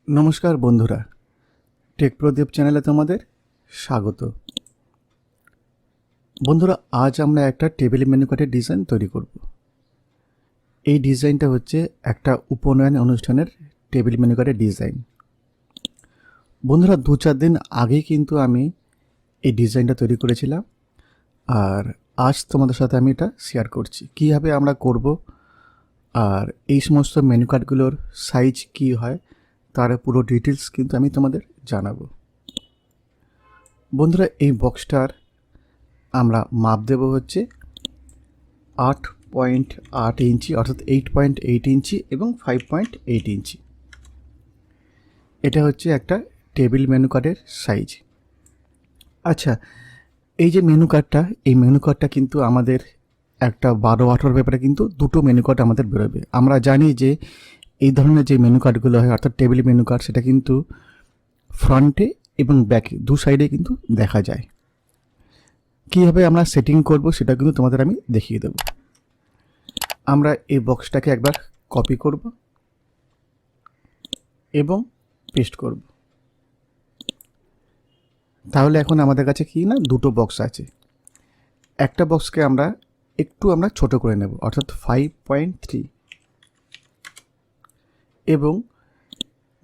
নমস্কার বন্ধুরা, টেকপ্রো চ্যানেলে তোমাদের স্বাগত। বন্ধুরা, আজ আমরা একটা টেবিল মেনু কার্ডের ডিজাইন তৈরি করব। এই ডিজাইনটা হচ্ছে একটা উপনয়ন অনুষ্ঠানের টেবিল মেনু কার্ডের ডিজাইন। বন্ধুরা, 2-4 দিন আগেই কিন্তু আমি এই ডিজাইনটা তৈরি করেছিলাম, আর আজ তোমাদের সাথে আমি এটা শেয়ার করছি কীভাবে আমরা করব, আর এই সমস্ত মেনু কার্ডগুলোর সাইজ কী হয় তার পুরো ডিটেলস কিন্তু আমি তোমাদের জানাবো। বন্ধুরা, এই বক্সটার আমরা মাপ দেব হচ্ছে 8.8 ইঞ্চি, অর্থাৎ 8.8 ইঞ্চি এবং 5.8 ইঞ্চি। এটা হচ্ছে একটা টেবিল মেনু কার্ডের সাইজ। আচ্ছা, এই যে মেনু কার্ডটা, এই মেনু কার্ডটা কিন্তু আমাদের একটা 12-18 পেপারে কিন্তু দুটো মেনু কার্ড আমাদের বেরোবে। আমরা জানি যে এই ধরনের যে মেনু কার্ডগুলো হয়, অর্থাৎ টেবিল মেনু কার্ড, সেটা কিন্তু ফ্রন্টে এবং ব্যাকে দু সাইডে কিন্তু দেখা যায়। কীভাবে আমরা সেটিং করব সেটা কিন্তু তোমাদের আমি দেখিয়ে দেব। আমরা এই বক্সটাকে একবার কপি করব এবং পেস্ট করব। তাহলে এখন আমাদের কাছে কি না, দুটো বক্স আছে। একটা বক্সকে আমরা একটু ছোট করে নেব, অর্থাৎ 5.3, এবং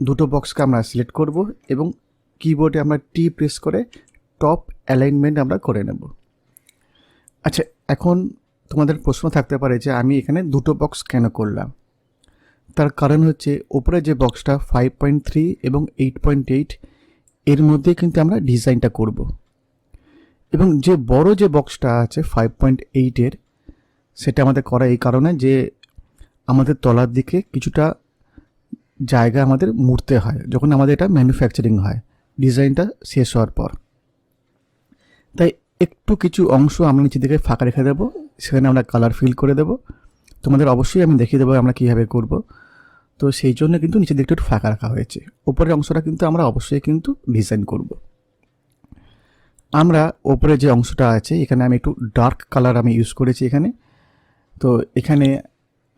দুটো বক্সকে আমরা সিলেক্ট করব এবং কিবোর্ডে আমরা টি প্রেস করে টপ অ্যালাইনমেন্ট আমরা করে নেব। আচ্ছা, এখন তোমাদের প্রশ্ন থাকতে পারে যে আমি এখানে দুটো বক্স কেন করলাম। তার কারণ হচ্ছে ওপরে যে বক্সটা 5.3 এবং 8.8, এর মধ্যে কিন্তু আমরা ডিজাইনটা করব, এবং যে বড় যে বক্সটা আছে 5.8-এর, সেটা আমাদের করা এই কারণে যে আমাদের তলার দিকে কিছুটা জায়গা আমাদের মুড়তে হয় যখন আমাদের এটা ম্যানুফ্যাকচারিং হয়, ডিজাইনটা শেষ হওয়ার পর। তাই একটু কিছু অংশ আমরা নিচে দিকে ফাঁকা রেখে দেবো, সেখানে আমরা কালার ফিল করে দেবো। তোমাদের অবশ্যই আমি দেখিয়ে দেবো আমরা কীভাবে করব। তো সেই জন্য কিন্তু নিচের দিকটা একটু ফাঁকা রাখা হয়েছে, ওপরের অংশটা কিন্তু আমরা অবশ্যই কিন্তু ডিজাইন করব। আমরা ওপরে যে অংশটা আছে এখানে আমি একটু ডার্ক কালার আমি ইউজ করেছি এখানে। তো এখানে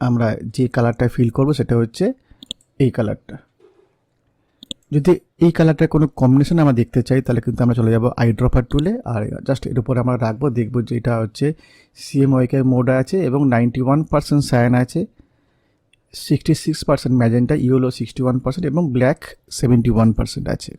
আমরা যে কালারটা ফিল করব সেটা হচ্ছে এই কালারটা। যদি এই কালারটার কোনো কম্বিনেশন আমরা দেখতে চাই তাহলে কিন্তু আমরা চলে যাব আইড্রপার টুলে, আর জাস্ট এর উপরে আমরা রাখবো, দেখব যে এটা হচ্ছে CMYK মোড আছে এবং 91% সায়ান আছে, 66% ম্যাজেন্টা, ইয়েলো 61% এবং ব্ল্যাক 71% আছে।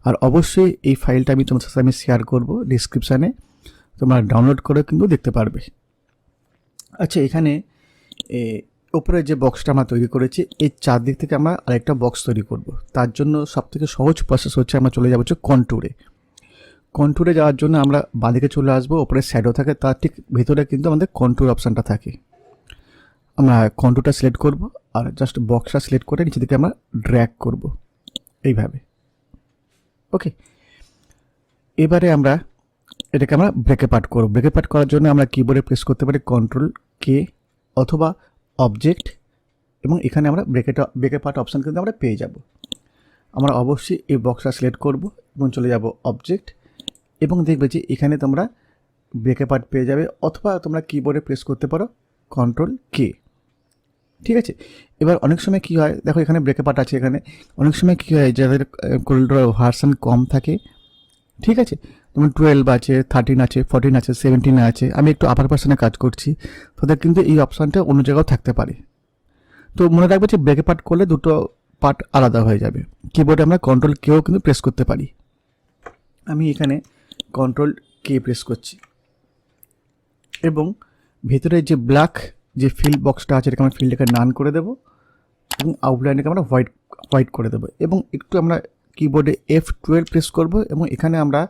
আর অবশ্যই এই ফাইলটা আমি তোমার সাথে শেয়ার করব ডিসক্রিপশানে, তোমরা ডাউনলোড করে কিন্তু দেখতে পারবে। আচ্ছা, এখানে উপরে যে বক্সটা আমরা তৈরি করেছি, এই চারদিক থেকে আমরা আরেকটা বক্স তৈরি করব। তার জন্য সবথেকে সহজ প্রসেস হচ্ছে আমরা চলে যাব হচ্ছে কন্ট্যুরে। কন্ট্যুরে যাওয়ার জন্য আমরা বাঁদিকে চলে আসবো, ওপরে শ্যাডো থাকে, তার ঠিক ভিতরে কিন্তু আমাদের কন্ট্যুর অপশানটা থাকে। আমরা কন্ট্যুরটা সিলেক্ট করব আর জাস্ট বক্সটা সিলেক্ট করে নিচে দিকে আমরা ড্র্যাগ করব এইভাবে। ওকে, এবারে আমরা এটাকে আমরা ব্রেকে পার্ট করব। ব্রেকে পার্ট করার জন্য আমরা কিবোর্ডে প্রেস করতে পারি Ctrl+K অথবা অবজেক্ট, এবং এখানে আমরা ব্রেকে পার্ট অপশান কিন্তু আমরা পেয়ে যাব। আমরা অবশ্যই এই বক্সটা সিলেক্ট করব এবং চলে যাব অবজেক্ট, এবং দেখবে যে এখানে তোমরা ব্রেকে পার্ট পেয়ে যাবে, অথবা তোমরা কিবোর্ডে প্রেস করতে পারো Ctrl+K। ঠিক আছে, এবার অনেক সময় কী হয়, দেখো এখানে ব্রেকে পার্ট আছে। এখানে অনেক সময় কী হয়, যাদের CorelDRAW ভার্সান কম থাকে, ঠিক আছে, তোমার 12 আছে, 13 আছে, 14 আছে, 17 আছে, আমি একটু আপার ভার্সানে কাজ করছি, তাদের কিন্তু এই অপশানটা অন্য জায়গাও থাকতে পারে। তো মনে রাখবে যে ব্রেকে পার্ট করলে দুটো পার্ট আলাদা হয়ে যাবে। কিবোর্ডে আমরা Ctrl+K-ও কিন্তু প্রেস করতে পারি। আমি এখানে Ctrl+K প্রেস করছি, এবং ভেতরে যে ব্ল্যাক যে ফিল বক্সটা আছে এটাকে আমরা ফিল্ডটাকে নান করে দেবো, এবং আউটলাইনটাকে আমরা হোয়াইট করে দেবো, এবং একটু আমরা কিবোর্ডে F12 প্রেস করব, এবং এখানে আমরা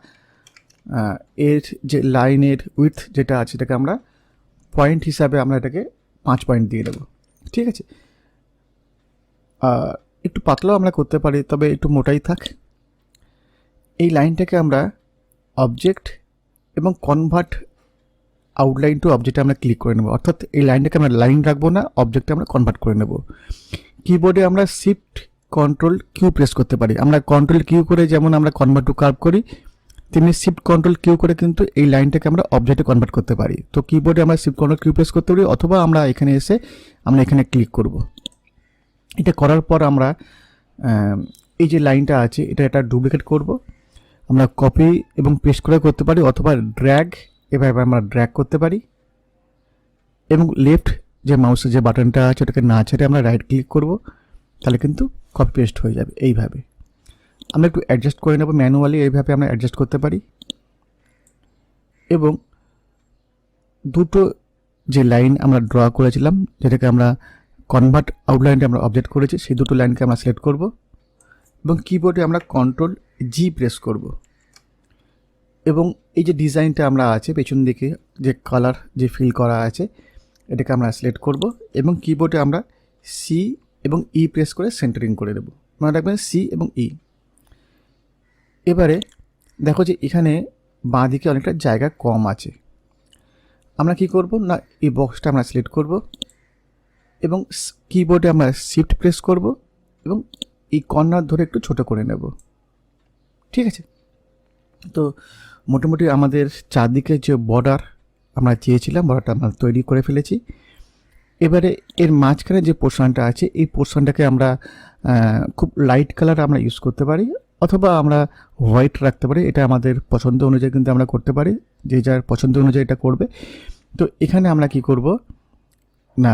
এর যে লাইনের উইথ যেটা আছে এটাকে আমরা পয়েন্ট হিসাবে আমরা এটাকে 5 পয়েন্ট দিয়ে দেবো। ঠিক আছে, একটু পাতলাও আমরা করতে পারি, তবে একটু মোটাই থাক। এই লাইনটাকে আমরা অবজেক্ট এবং কনভার্ট আউটলাইন টু অবজেক্টে আমরা ক্লিক করে নেব, অর্থাৎ এই লাইনটাকে আমরা লাইন রাখবো না, অবজেক্টে আমরা কনভার্ট করে নেব। কিবোর্ডে আমরা Shift+Ctrl+Q প্রেস করতে পারি। আমরা Ctrl+Q করে যেমন আমরা কনভার্ট টু কার্ভ করি, তেমনি Shift+Ctrl+Q করে কিন্তু এই লাইনটাকে আমরা অবজেক্টে কনভার্ট করতে পারি। তো কিবোর্ডে আমরা Shift+Ctrl+Q প্রেস করতে পারি, অথবা আমরা এখানে এসে আমরা এখানে ক্লিক করব। এটা করার পর আমরা এই যে লাইনটা আছে এটা ডুপ্লিকেট করব। আমরা কপি এবং পেস্ট করে করতে পারি, অথবা ড্র্যাগ, এভাবে আমরা ড্র্যাগ করতে পারি এবং লেফট যে মাউসের যে বাটনটা আছে ওটাকে না ছেড়ে আমরা রাইট ক্লিক করব, তাহলে কিন্তু কপি পেস্ট হয়ে যাবে। এইভাবে আমরা একটু অ্যাডজাস্ট করে নেব ম্যানুয়ালি, এইভাবে আমরা অ্যাডজাস্ট করতে পারি। এবং দুটো যে লাইন আমরা ড্র করেছিলাম, যেটাকে আমরা কনভার্ট আউটলাইনটা আমরা অবজেক্ট করেছি, সেই দুটো লাইনকে আমরা সিলেক্ট করব এবং কিবোর্ডে আমরা কন্ট্রোল জি প্রেস করব। এবং এই যে ডিজাইনটা আমরা আছে পেছন দিকে যে কালার যে ফিল করা আছে, এটাকে আমরা সিলেক্ট করব এবং কিবোর্ডে আমরা সি এবং ই প্রেস করে সেন্টারিং করে দেব। মনে রাখবেন সি এবং ই। এবারে দেখো যে এখানে বাঁ দিকে অনেকটা জায়গা কম আছে। আমরা কি করব না, এই বক্সটা আমরা সিলেক্ট করব এবং কিবোর্ডে আমরা শিফট প্রেস করব এবং এই কর্নার ধরে একটু ছোট করে নেব। ঠিক আছে, তো মোটামুটি আমাদের চারদিকে যে বর্ডার আমরা চেয়েছিলাম, বর্ডারটা আমরা তৈরি করে ফেলেছি। এবারে এর মাঝখানে যে পোর্শনটা আছে, এই পোর্শনটাকে আমরা খুব লাইট কালার আমরা ইউজ করতে পারি, অথবা আমরা হোয়াইট রাখতে পারি। এটা আমাদের পছন্দ অনুযায়ী কিন্তু আমরা করতে পারি, যে যার পছন্দ অনুযায়ী এটা করবে। তো এখানে আমরা কি করব না,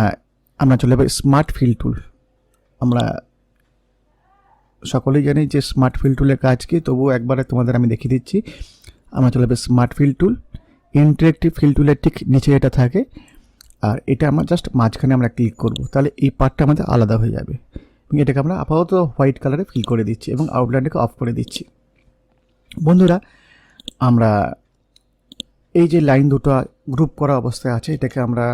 আমরা চলে যাবো স্মার্ট ফিল টুল। আমরা সকলেই জানি যে স্মার্ট ফিল টুলের কাজ কি, তবুও একবারে তোমাদের আমি দেখিয়ে দিচ্ছি। আমরা চলে যাবো smart fill tool, interactive fill টুলের ঠিক নিচে এটা থাকে, আর এটা আমরা জাস্ট মাঝখানে আমরা ক্লিক করব, তাহলে এই পার্টটা আমাদের আলাদা হয়ে যাবে। এবং এটাকে আমরা আপাতত হোয়াইট কালারে ফিল করে দিচ্ছি এবং আউটলাইনটাকে অফ করে দিচ্ছি। বন্ধুরা, আমরা এই যে লাইন দুটো গ্রুপ করা অবস্থায় আছে, এটাকে আমরা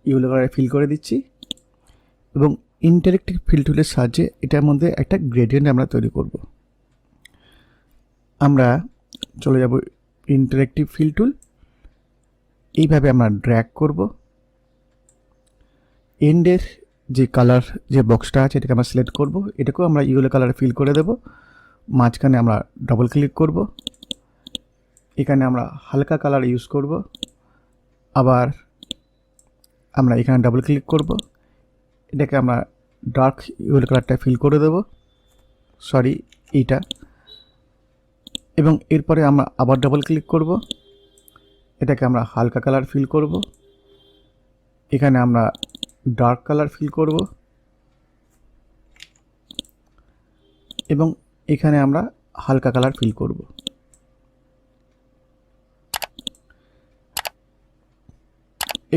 ইয়েলো কালারে ফিল করে দিচ্ছি এবং ইন্টারেক্টিভ ফিল টুলের সাহায্যে এটার মধ্যে একটা গ্রেডিয়েন্ট আমরা তৈরি করব। আমরা চলে যাব ইন্টারেক্টিভ ফিল টুল, এইভাবে আমরা ড্র্যাগ করব। এন্ডের যে কালার যে বক্সটা আছে এটাকে আমরা সিলেক্ট করব, এটাকেও আমরা ইয়েলো কালারে ফিল করে দেব। মাঝখানে আমরা ডবল ক্লিক করব, এখানে আমরা হালকা কালার ইউজ করব, আবার আমরা এখানে ডাবল ক্লিক করব, এটাকে আমরা ডার্ক ইয়েলো কালারটা ফিল করে দেব, সরি এইটা। এবং এরপরে আমরা আবার ডাবল ক্লিক করব, এটাকে আমরা হালকা কালার ফিল করব, এখানে আমরা ডার্ক কালার ফিল করব এবং এখানে আমরা হালকা কালার ফিল করব।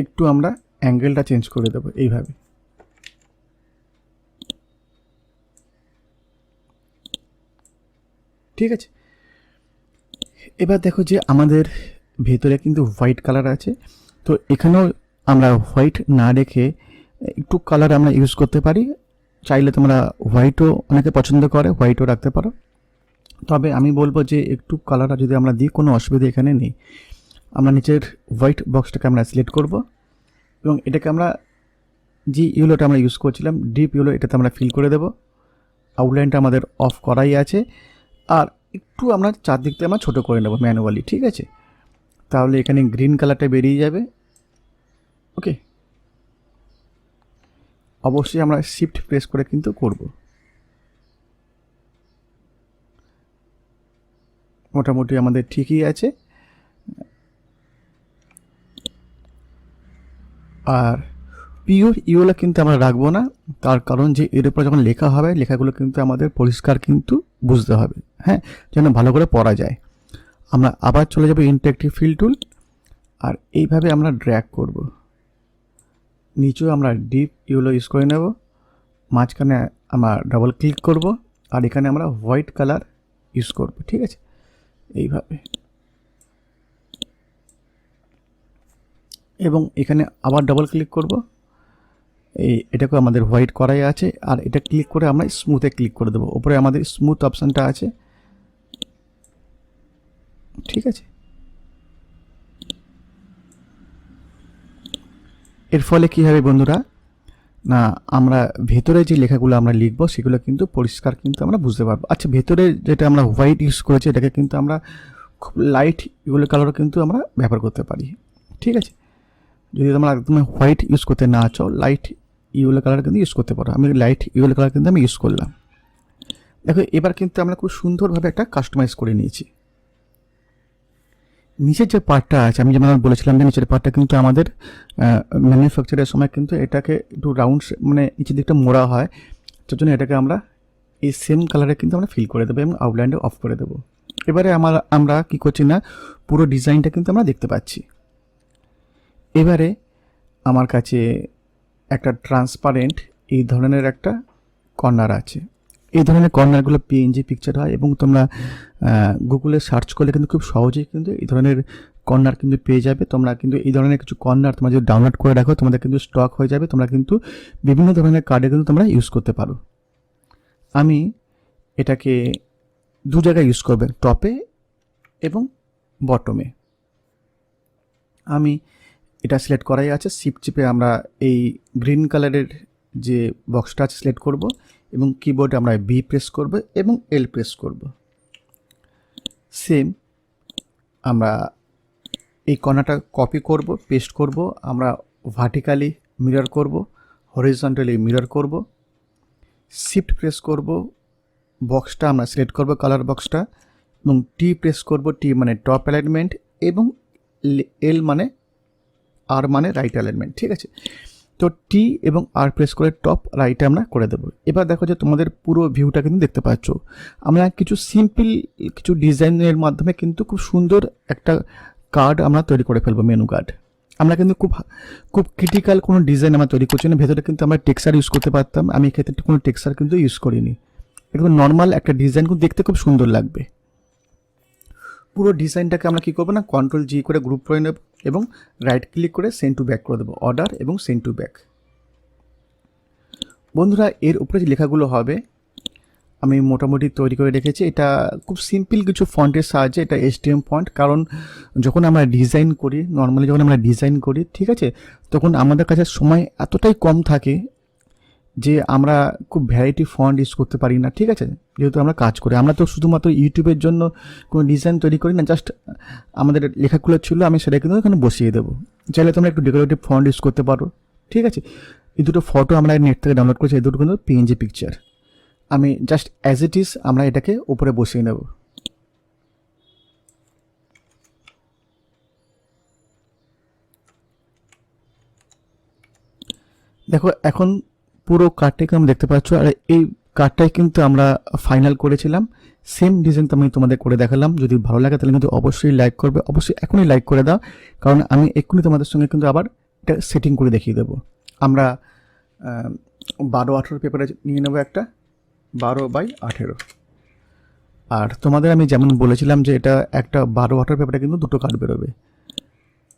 একটু আমরা অ্যাঙ্গেলটা চেঞ্জ করে দেব এইভাবে। ঠিক আছে, এবার দেখো যে আমাদের ভেতরে কিন্তু হোয়াইট কালার আছে, তো এখানেও আমরা হোয়াইট না রেখে একটু কালার আমরা ইউজ করতে পারি। চাইলে তোমরা হোয়াইটও অনেকে পছন্দ করে, হোয়াইটও রাখতে পারো, তবে আমি বলবো যে একটু কালারটা যদি আমরা দিই কোনো অসুবিধা এখানে নেই। আমরা নিচের হোয়াইট বক্সটাকে আমরা সিলেক্ট করব এবং এটাকে আমরা যে ইয়েলোটা আমরা ইউজ করছিলাম ডিপ ইয়েলো, এটাতে আমরা ফিল করে দেব। আউটলাইনটা আমাদের অফ করাই আছে, আর একটু আমরা চারদিক থেকে আমরা ছোটো করে নেব ম্যানুয়ালি। ঠিক আছে, তাহলে এখানে গ্রিন কালারটা বেরিয়ে যাবে। ওকে, অবশ্যই আমরা শিফট প্রেস করে কিন্তু করব। মোটামুটি আমাদের ঠিকই আছে। আর পিওর ইয়েলো কিন্তু আমরা রাখবো না, তার কারণ যে এর উপর যখন লেখা হবে, লেখাগুলো কিন্তু আমাদের পরিষ্কার কিন্তু বুঝতে হবে, হ্যাঁ, যেন ভালো করে পড়া যায়। আমরা আবার চলে যাব ইন্টারেক্টিভ ফিল টুল, আর এইভাবে আমরা ড্র্যাগ করব। নিচেও আমরা ডিপ ইয়েলো ইউজ করে নেব, মাঝখানে আমরা ডাবল ক্লিক করব, আর এখানে আমরা হোয়াইট কালার ইউজ করব। ঠিক আছে, এইভাবে। এবং এখানে আবার ডাবল ক্লিক করব, এটাকে আমাদের হোয়াইট করাই আছে, আর এটা ক্লিক করে আমরা স্মুথে ক্লিক করে দেবো। উপরে আমাদের স্মুথ অপশানটা আছে। ঠিক আছে, এর ফলে কী হবে বন্ধুরা, না আমরা ভেতরে যে লেখাগুলো আমরা লিখবো সেগুলো কিন্তু পরিষ্কার কিন্তু আমরা বুঝতে পারবো। আচ্ছা, ভেতরে যেটা আমরা হোয়াইট ইউজ করেছি এটাকে কিন্তু আমরা খুব লাইট ইয়েলো কালারও কিন্তু আমরা ব্যবহার করতে পারি। ঠিক আছে, যদি তোমরা একদম হোয়াইট ইউজ করতে না চাও, লাইট ইয়েলো কালার কিন্তু ইউজ করতে পারো। আমি লাইট ইয়েলো কালার কিন্তু আমি ইউজ করলাম। দেখো এবার কিন্তু আমরা খুব সুন্দরভাবে একটা কাস্টমাইজ করে নিয়েছি। নিচের যে পার্টটা আছে, আমি যেমন বলেছিলাম যে নিচের পার্টটা কিন্তু আমাদের ম্যানুফ্যাকচারের সময় কিন্তু এটাকে একটু রাউন্ড মানে নিচের দিকটা মোড়া হয়, তার জন্য এটাকে আমরা এই সেম কালারে কিন্তু আমরা ফিল করে দেবো এবং আউটলাইনটা অফ করে দেবো। এবারে আমরা কি করছি না, পুরো ডিজাইনটা কিন্তু আমরা দেখতে পাচ্ছি। এবারে আমার কাছে একটা ট্রান্সপারেন্ট এই ধরনের একটা কর্নার আছে। এই ধরনের কর্নারগুলো পিএনজি পিকচার হয় এবং তোমরা গুগলে সার্চ করলে কিন্তু খুব সহজেই কিন্তু এই ধরনের কর্নার কিন্তু পেয়ে যাবে। তোমরা কিন্তু এই ধরনের কিছু কর্নার তোমরা যদি ডাউনলোড করে রাখো তোমাদের কিন্তু স্টক হয়ে যাবে, তোমরা কিন্তু বিভিন্ন ধরনের কার্ডে কিন্তু তোমরা ইউজ করতে পারো। আমি এটাকে দু জায়গায় ইউজ করবে, টপে এবং বটমে। আমি এটা সিলেক্ট করাই আছে, শিফট চিপে আমরা এই গ্রিন কালারের যে বক্সটা আছে সিলেক্ট করব এবং কিবোর্ডে আমরা বি প্রেস করব এবং এল প্রেস করব। সেম আমরা এই কর্নারটা কপি করব, পেস্ট করব, আমরা ভার্টিক্যালি মিরর করব, হরিজন্টালি মিরর করব, শিফট প্রেস করব, বক্সটা আমরা সিলেক্ট করব কালার বক্সটা এবং টি প্রেস করব, টি মানে টপ অ্যালাইনমেন্ট এবং এল মানে আর মানে রাইট অ্যালাইনমেন্ট। ঠিক আছে, তো টি এবং আর প্রেস করে টপ রাইটে আমরা করে দেবো। এবার দেখো যে তোমাদের পুরো ভিউটা কিন্তু দেখতে পাচ্ছ। আমরা কিছু সিম্পল কিছু ডিজাইনের মাধ্যমে কিন্তু খুব সুন্দর একটা কার্ড আমরা তৈরি করে ফেলবো, মেনু কার্ড। আমরা কিন্তু খুব ক্রিটিক্যাল কোনো ডিজাইন আমরা তৈরি করছি না, ভেতরে কিন্তু আমরা টেক্সচার ইউজ করতে পারতাম। আমি এক্ষেত্রে কোনো টেক্সচার কিন্তু ইউজ করিনি, একদম নর্মাল একটা ডিজাইন কিন্তু দেখতে খুব সুন্দর লাগবে। পুরো ডিজাইনটাকে আমরা কী করবো না, কন্ট্রোল জি করে গ্রুপ করে নেব এবং রাইট ক্লিক করে সেন্ড টু ব্যাক করে দেবো, অর্ডার এবং সেন্ড টু ব্যাক। বন্ধুরা এর উপরে যে লেখাগুলো হবে আমি মোটামুটি তৈরি করে রেখেছি। এটা খুব সিম্পল কিছু ফন্টের সাহায্যে, এটা HTML ফন্ট। কারণ যখন আমরা ডিজাইন করি, নর্মালি যখন আমরা ডিজাইন করি, ঠিক আছে, তখন আমাদের কাছে সময় এতটাই কম থাকে যে আমরা খুব ভ্যারাইটি ফন্ট ইউজ করতে পারি না। ঠিক আছে, যেহেতু আমরা কাজ করি, আমরা তো শুধুমাত্র ইউটিউবের জন্য কোনো ডিজাইন তৈরি করি না, জাস্ট আমাদের লেখাগুলো ছিল আমি সেটা কিন্তু এখানে বসিয়ে দেবো। চাইলে তোমরা একটু ডেকোরেটিভ ফন্ট ইউজ করতে পারো। ঠিক আছে, এই দুটো ফটো আমরা নেট থেকে ডাউনলোড করেছি, এই দুটো কিন্তু পিএনজি পিকচার। আমি জাস্ট অ্যাজ ইট ইজ আমরা এটাকে উপরে বসিয়ে নেব। দেখো এখন পুরো কার্ডটাকে আমরা দেখতে পাচ্ছ, আর এই কার্ডটাই কিন্তু আমরা ফাইনাল করেছিলাম। সেম ডিজাইন তো আমি তোমাদের করে দেখালাম। যদি ভালো লাগে তাহলে কিন্তু অবশ্যই লাইক করবে, অবশ্যই এখনই লাইক করে দাও, কারণ আমি এক্ষুনি তোমাদের সঙ্গে কিন্তু আবার এটা সেটিং করে দেখিয়ে দেবো। আমরা 12x18 পেপারে নিয়ে নেবো একটা 12x18। আর তোমাদের আমি যেমন বলেছিলাম যে এটা একটা 12x18 পেপারে কিন্তু দুটো কার্ড বেরোবে।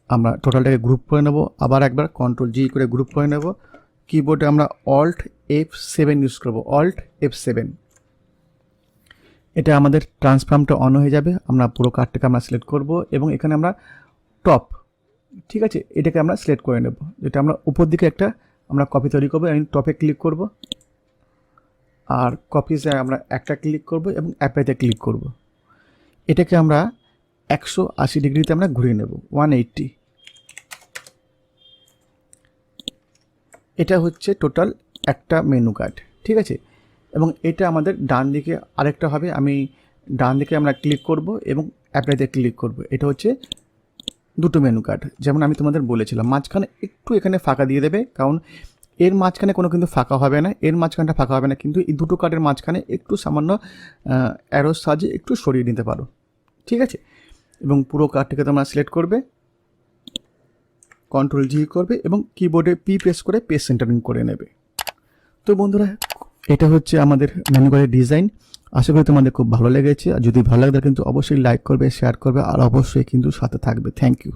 আমরা টোটালটাকে গ্রুপ করে নেব, আবার একবার কন্ট্রোল জি করে গ্রুপ করে নেব। কিবোর্ডে আমরা অল্ট F7 ইউজ করবো, অল্ট F7। এটা আমাদের ট্রান্সফর্মটা অন হয়ে যাবে। আমরা পুরো কার্ডটাকে আমরা সিলেক্ট করব এবং এখানে আমরা টপ, ঠিক আছে, এটাকে আমরা সিলেক্ট করে নেব। যেটা আমরা উপর দিকে একটা আমরা কপি তৈরি করবো। আমি টপে ক্লিক করব আর কপিজে আমরা একটা ক্লিক করব এবং অ্যাপ্লাইতে ক্লিক করব। এটাকে আমরা 180 ডিগ্রিতে আমরা ঘুরিয়ে নেব, 180। এটা হচ্ছে টোটাল একটা মেনু কার্ড। ঠিক আছে, এবং এটা আমাদের ডান দিকে আরেকটা হবে। আমি ডান দিকে আমরা ক্লিক করব এবং অ্যাপ্লাইতে ক্লিক করব। এটা হচ্ছে দুটো মেনু কার্ড। যেমন আমি তোমাদের বলেছিলাম, মাঝখানে একটু এখানে ফাঁকা দিয়ে দেবে, কারণ এর মাঝখানে কোনো কিন্তু ফাঁকা হবে না, এর মাঝখানটা ফাঁকা হবে না, কিন্তু এই দুটো কার্ডের মাঝখানে একটু সামান্য অ্যারোর সাহায্যে একটু সরিয়ে নিতে পারো। ঠিক আছে, এবং পুরো কার্ডটাকে তোমরা সিলেক্ট করবে, কন্ট্রোল জি করবে এবং কিবোর্ডে পি প্রেস করে পেজ সেন্টারিং করে নেবে। তো বন্ধুরা এটা হচ্ছে আমাদের মেনু কার্ডের ডিজাইন। আশা করি তোমাদের খুব ভালো লেগেছে। আর যদি ভালো লাগে তাহলে কিন্তু অবশ্যই লাইক করবে, শেয়ার করবে আর অবশ্যই কিন্তু সাথে থাকবে। Thank you.